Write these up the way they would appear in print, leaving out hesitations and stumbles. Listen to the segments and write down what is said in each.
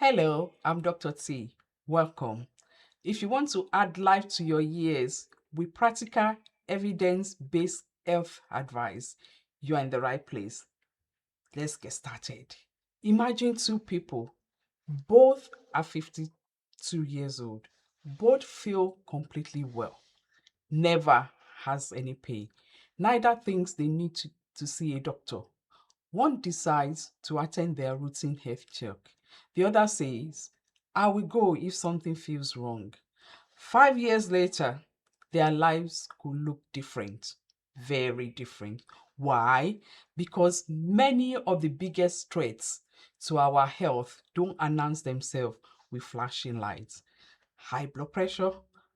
Hello, I'm Dr. T. Welcome. If you want to add life to your years with practical, evidence based health advice, you are in the right place. Let's get started. Imagine two people, both are 52 years old, both feel completely well, never has any pain, neither thinks they need to see a doctor. One decides to attend their routine health check. The other says, I will go if something feels wrong. 5 years later, their lives could look different, very different. Why? Because many of the biggest threats to our health don't announce themselves with flashing lights. High blood pressure,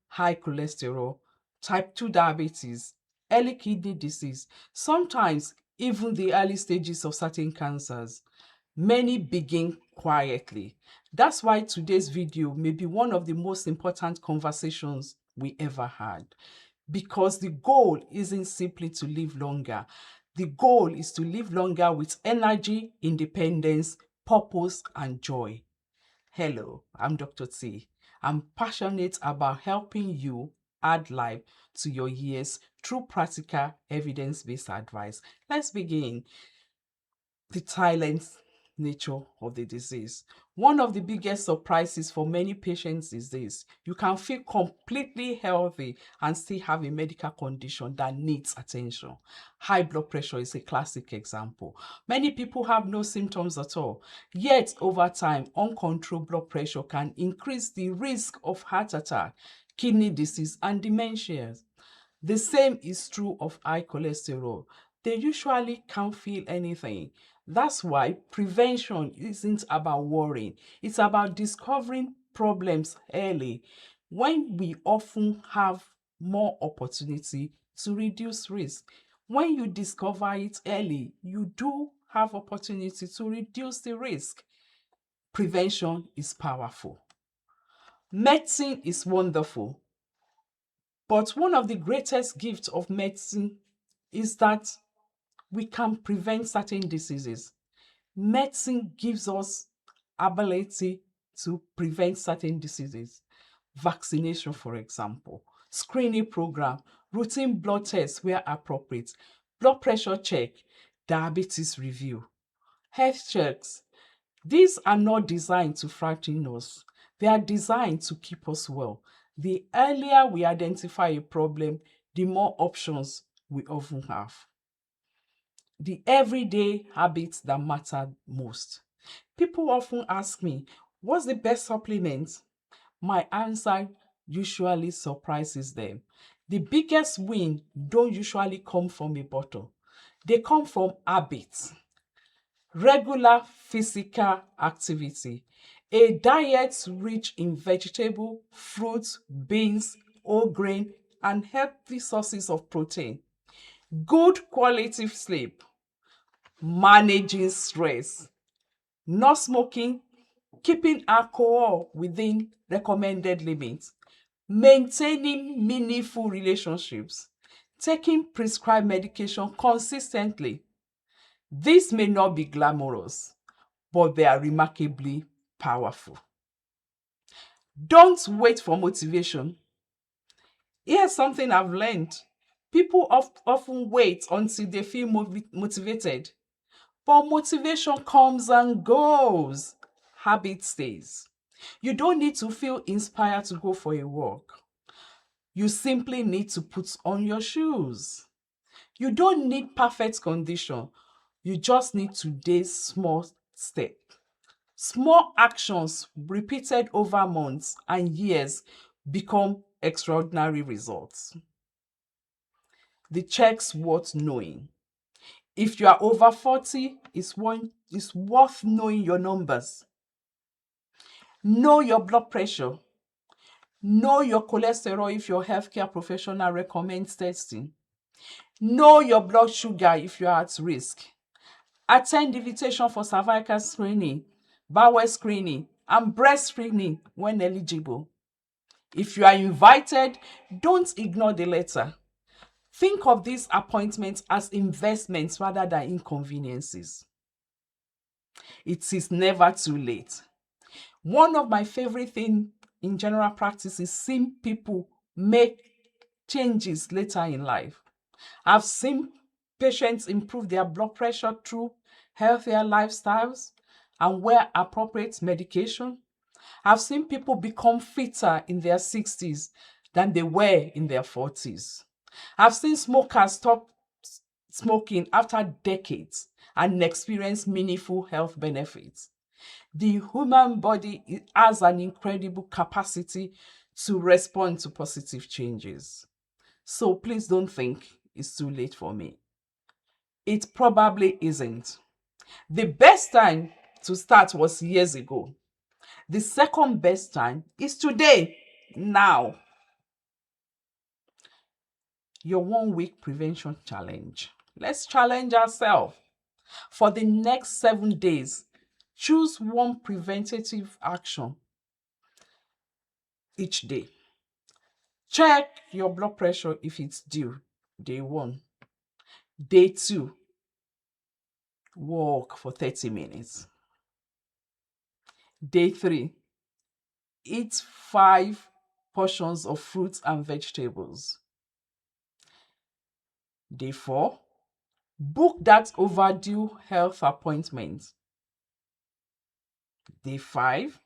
high cholesterol, type 2 diabetes, early kidney disease, sometimes even the early stages of certain cancers. Many begin quietly. That's why today's video may be one of the most important conversations we ever had. Because the goal isn't simply to live longer. The goal is to live longer with energy, independence, purpose, and joy. Hello, I'm Dr. T. I'm passionate about helping you add life to your years through practical, evidence based advice. Let's begin. The silent nature of the disease. One of the biggest surprises for many patients is this: you can feel completely healthy and still have a medical condition that needs attention. High blood pressure is a classic example. Many people have no symptoms at all, yet over time, uncontrolled blood pressure can increase the risk of heart attack, kidney disease, and dementia. The same is true of high cholesterol. They usually can't feel anything. That's why prevention isn't about worrying, it's about discovering problems early when we often have more opportunity to reduce risk. When you discover it early, you do have opportunity to reduce the risk. Prevention is powerful. Medicine is wonderful, but one of the greatest gifts of medicine is that we can prevent certain diseases. Medicine gives us ability to prevent certain diseases. Vaccination, for example, screening program, routine blood tests where appropriate, blood pressure check, diabetes review, health checks. These are not designed to frighten us. They are designed to keep us well. The earlier we identify a problem, the more options we often have. The everyday habits that matter most. People often ask me, what's the best supplement? My answer usually surprises them. The biggest win don't usually come from a bottle. They come from habits. Regular physical activity. A diet rich in vegetable, fruits, beans, whole grain, and healthy sources of protein. Good quality sleep. Managing stress, not smoking, keeping alcohol within recommended limits, maintaining meaningful relationships, taking prescribed medication consistently. These may not be glamorous, but they are remarkably powerful. Don't wait for motivation. Here's something I've learned. People often wait until they feel motivated. But motivation comes and goes. Habit stays. You don't need to feel inspired to go for a walk. You simply need to put on your shoes. You don't need perfect condition. You just need today's small step. Small actions repeated over months and years become extraordinary results. The checks worth knowing. If you are over 40, it's worth knowing your numbers. Know your blood pressure. Know your cholesterol if your healthcare professional recommends testing. Know your blood sugar if you are at risk. Attend invitation for cervical screening, bowel screening, and breast screening when eligible. If you are invited, don't ignore the letter. Think of these appointments as investments rather than inconveniences. It is never too late. One of my favorite things in general practice is seeing people make changes later in life. I've seen patients improve their blood pressure through healthier lifestyles and where appropriate medication. I've seen people become fitter in their 60s than they were in their 40s. I've seen smokers stop smoking after decades and experience meaningful health benefits. The human body has an incredible capacity to respond to positive changes. So please don't think it's too late for me. It probably isn't. The best time to start was years ago. The second best time is today, now. Your 1 week prevention challenge. Let's challenge ourselves. For the next 7 days, choose one preventative action each day. Check your blood pressure if it's due. Day 1. Day 2, walk for 30 minutes. Day 3, eat 5 portions of fruits and vegetables. Day 4, book that overdue health appointment. Day 5,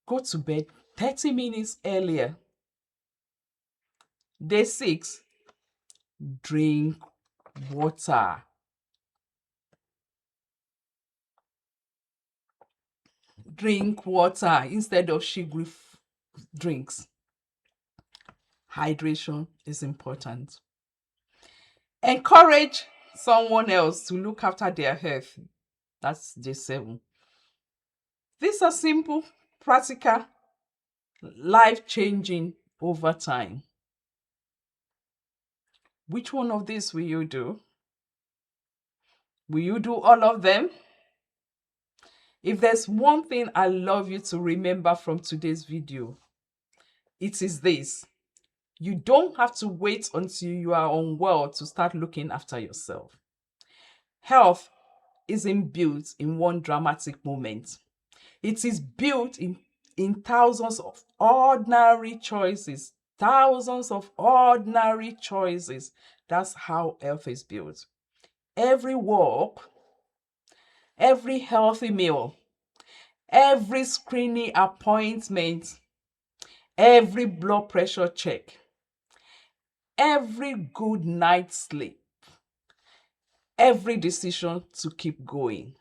go to bed 30 minutes earlier. Day 6, drink water. Drink water instead of sugary drinks. Hydration is important. Encourage someone else to look after their health. That's day 7. These are simple, practical, life-changing over time. Which one of these will you do? Will you do all of them? If there's one thing I love you to remember from today's video, it is this. You don't have to wait until you are unwell to start looking after yourself. Health isn't built in one dramatic moment. It is built in thousands of ordinary choices. Thousands of ordinary choices. That's how health is built. Every walk, every healthy meal, every screening appointment, every blood pressure check, every good night's sleep, every decision to keep going.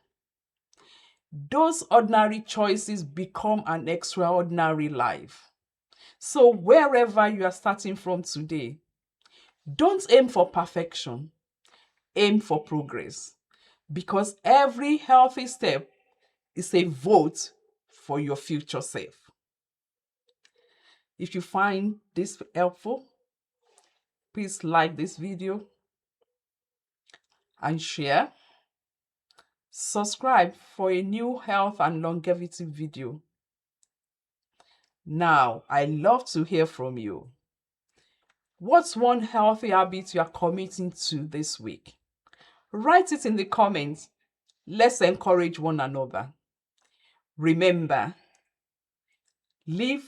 Those ordinary choices become an extraordinary life. So wherever you are starting from today, don't aim for perfection, aim for progress. Because every healthy step is a vote for your future self. If you find this helpful, please like this video and share. Subscribe for a new health and longevity video. Now, I love to hear from you. What's one healthy habit you are committing to this week? Write it in the comments. Let's encourage one another. Remember, live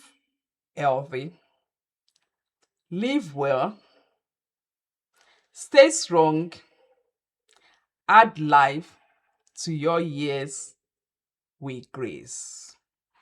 healthy, live well, stay strong, add life to your years with grace.